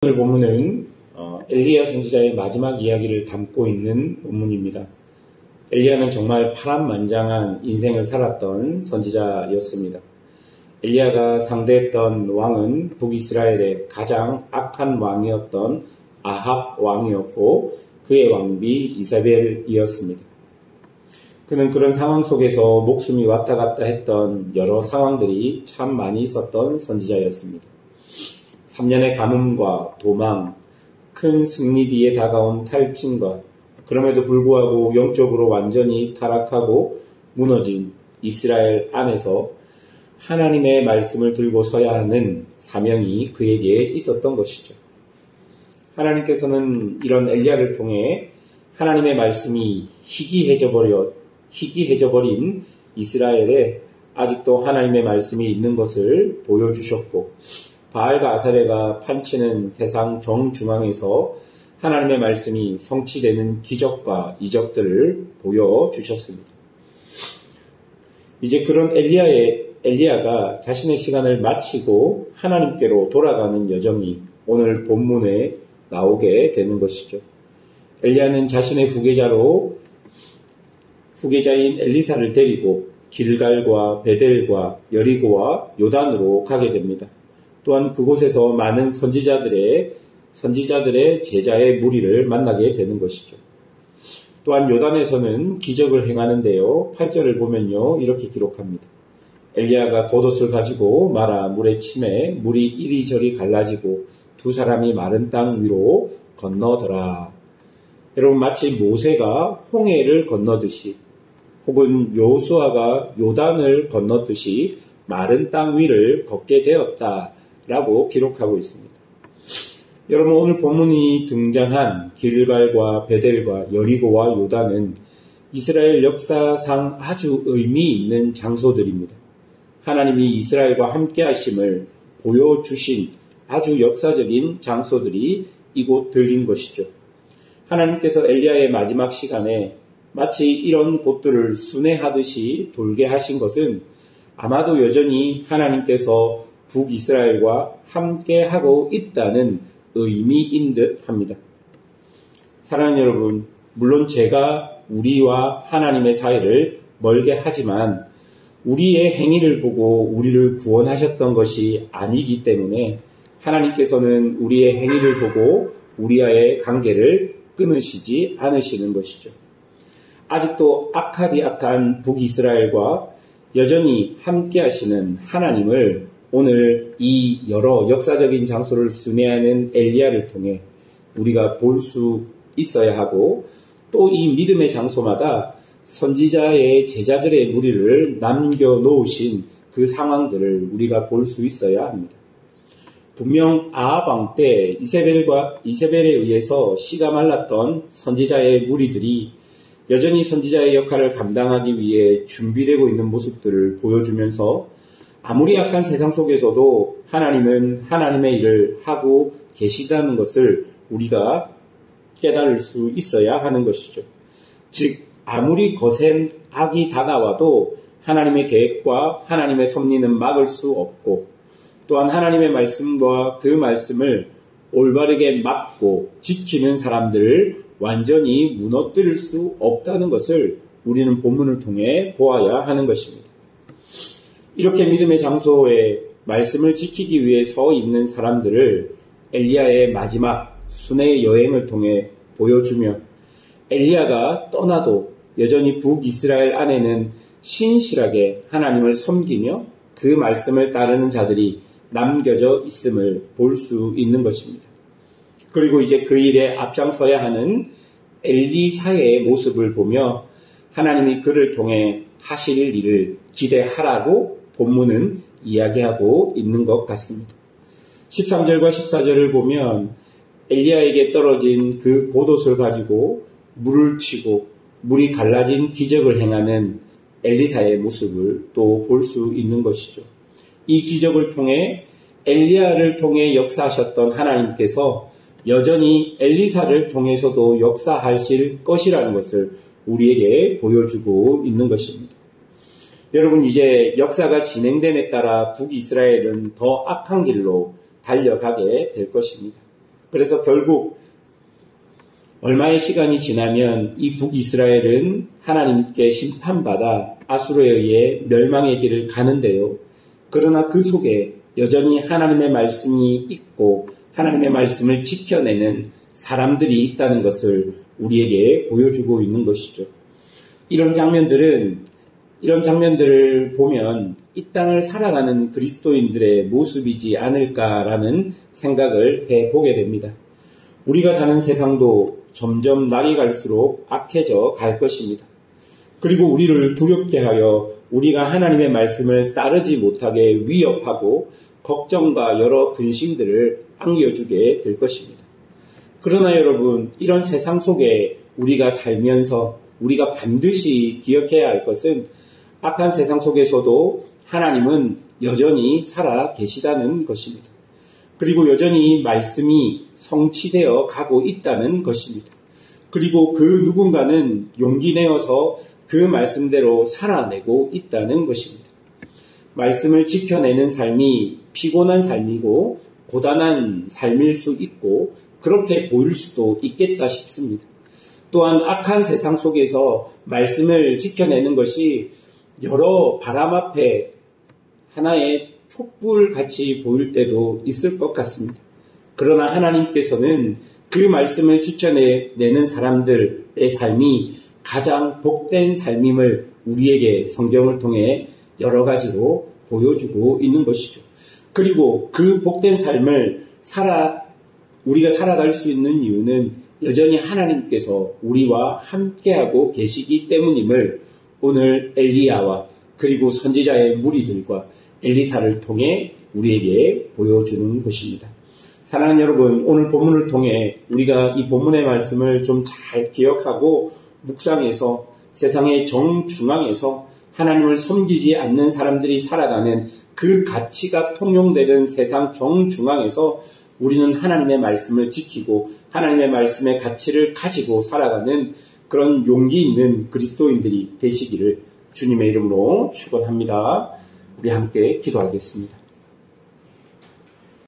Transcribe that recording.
오늘 본문은 엘리야 선지자의 마지막 이야기를 담고 있는 본문입니다. 엘리야는 정말 파란만장한 인생을 살았던 선지자였습니다. 엘리야가 상대했던 왕은 북이스라엘의 가장 악한 왕이었던 아합 왕이었고 그의 왕비 이세벨이었습니다. 그는 그런 상황 속에서 목숨이 왔다 갔다 했던 여러 상황들이 참 많이 있었던 선지자였습니다. 3년의 가뭄과 도망, 큰 승리 뒤에 다가온 탈진과 그럼에도 불구하고 영적으로 완전히 타락하고 무너진 이스라엘 안에서 하나님의 말씀을 들고 서야 하는 사명이 그에게 있었던 것이죠. 하나님께서는 이런 엘리야를 통해 하나님의 말씀이 희귀해져버린 이스라엘에 아직도 하나님의 말씀이 있는 것을 보여주셨고 바알과 아사레가 판치는 세상 정중앙에서 하나님의 말씀이 성취되는 기적과 이적들을 보여주셨습니다. 이제 그런 엘리야가 자신의 시간을 마치고 하나님께로 돌아가는 여정이 오늘 본문에 나오게 되는 것이죠. 엘리야는 자신의 후계자인 엘리사를 데리고 길갈과 베델과 여리고와 요단으로 가게 됩니다. 또한 그곳에서 많은 선지자들의 제자의 무리를 만나게 되는 것이죠. 또한 요단에서는 기적을 행하는데요. 8절을 보면요. 이렇게 기록합니다. 엘리야가 겉옷을 가지고 말아 물에 치매 물이 이리저리 갈라지고 두 사람이 마른 땅 위로 건너더라. 여러분 마치 모세가 홍해를 건너듯이 혹은 여호수아가 요단을 건너듯이 마른 땅 위를 걷게 되었다라고 기록하고 있습니다. 여러분 오늘 본문이 등장한 길갈과 베델과 여리고와 요단은 이스라엘 역사상 아주 의미 있는 장소들입니다. 하나님이 이스라엘과 함께 하심을 보여주신 아주 역사적인 장소들이 이곳들인 것이죠. 하나님께서 엘리야의 마지막 시간에 마치 이런 곳들을 순회하듯이 돌게 하신 것은 아마도 여전히 하나님께서 북이스라엘과 함께하고 있다는 의미인 듯 합니다. 사랑하는 여러분, 물론 제가 우리와 하나님의 사이를 멀게 하지만 우리의 행위를 보고 우리를 구원하셨던 것이 아니기 때문에 하나님께서는 우리의 행위를 보고 우리와의 관계를 끊으시지 않으시는 것이죠. 아직도 악한 북이스라엘과 여전히 함께 하시는 하나님을 오늘 이 여러 역사적인 장소를 순회하는 엘리야를 통해 우리가 볼 수 있어야 하고 또 이 믿음의 장소마다 선지자의 제자들의 무리를 남겨놓으신 그 상황들을 우리가 볼 수 있어야 합니다. 분명 아합 왕 때 이세벨에 의해서 씨가 말랐던 선지자의 무리들이 여전히 선지자의 역할을 감당하기 위해 준비되고 있는 모습들을 보여주면서 아무리 악한 세상 속에서도 하나님은 하나님의 일을 하고 계시다는 것을 우리가 깨달을 수 있어야 하는 것이죠. 즉 아무리 거센 악이 다가와도 하나님의 계획과 하나님의 섭리는 막을 수 없고 또한 하나님의 말씀과 그 말씀을 올바르게 막고 지키는 사람들을 완전히 무너뜨릴 수 없다는 것을 우리는 본문을 통해 보아야 하는 것입니다. 이렇게 믿음의 장소에 말씀을 지키기 위해 서 있는 사람들을 엘리야의 마지막 순회 여행을 통해 보여주며 엘리야가 떠나도 여전히 북이스라엘 안에는 신실하게 하나님을 섬기며 그 말씀을 따르는 자들이 남겨져 있음을 볼 수 있는 것입니다. 그리고 이제 그 일에 앞장서야 하는 엘리사의 모습을 보며 하나님이 그를 통해 하실 일을 기대하라고 본문은 이야기하고 있는 것 같습니다. 13절과 14절을 보면 엘리야에게 떨어진 그 겉옷을 가지고 물을 치고 물이 갈라진 기적을 행하는 엘리사의 모습을 또 볼 수 있는 것이죠. 이 기적을 통해 엘리야를 통해 역사하셨던 하나님께서 여전히 엘리사를 통해서도 역사하실 것이라는 것을 우리에게 보여주고 있는 것입니다. 여러분 이제 역사가 진행됨에 따라 북이스라엘은 더 악한 길로 달려가게 될 것입니다. 그래서 결국 얼마의 시간이 지나면 이 북이스라엘은 하나님께 심판받아 아수르에 의해 멸망의 길을 가는데요. 그러나 그 속에 여전히 하나님의 말씀이 있고 하나님의 말씀을 지켜내는 사람들이 있다는 것을 우리에게 보여주고 있는 것이죠. 이런 장면들을 보면 이 땅을 살아가는 그리스도인들의 모습이지 않을까라는 생각을 해보게 됩니다. 우리가 사는 세상도 점점 날이 갈수록 악해져 갈 것입니다. 그리고 우리를 두렵게 하여 우리가 하나님의 말씀을 따르지 못하게 위협하고 걱정과 여러 근심들을 안겨주게 될 것입니다. 그러나 여러분, 이런 세상 속에 우리가 살면서 우리가 반드시 기억해야 할 것은 악한 세상 속에서도 하나님은 여전히 살아 계시다는 것입니다. 그리고 여전히 말씀이 성취되어 가고 있다는 것입니다. 그리고 그 누군가는 용기 내어서 그 말씀대로 살아내고 있다는 것입니다. 말씀을 지켜내는 삶이 피곤한 삶이고 고단한 삶일 수 있고 그렇게 보일 수도 있겠다 싶습니다. 또한 악한 세상 속에서 말씀을 지켜내는 것이 여러 바람 앞에 하나의 촛불같이 보일 때도 있을 것 같습니다. 그러나 하나님께서는 그 말씀을 지켜내는 사람들의 삶이 가장 복된 삶임을 우리에게 성경을 통해 여러 가지로 보여주고 있는 것이죠. 그리고 그 복된 삶을 우리가 살아갈 수 있는 이유는 여전히 하나님께서 우리와 함께하고 계시기 때문임을 오늘 엘리야와 그리고 선지자의 무리들과 엘리사를 통해 우리에게 보여주는 것입니다. 사랑하는 여러분, 오늘 본문을 통해 우리가 이 본문의 말씀을 좀 잘 기억하고 묵상해서 세상의 정중앙에서 하나님을 섬기지 않는 사람들이 살아가는 그 가치가 통용되는 세상 정중앙에서 우리는 하나님의 말씀을 지키고 하나님의 말씀의 가치를 가지고 살아가는 그런 용기 있는 그리스도인들이 되시기를 주님의 이름으로 축원합니다. 우리 함께 기도하겠습니다.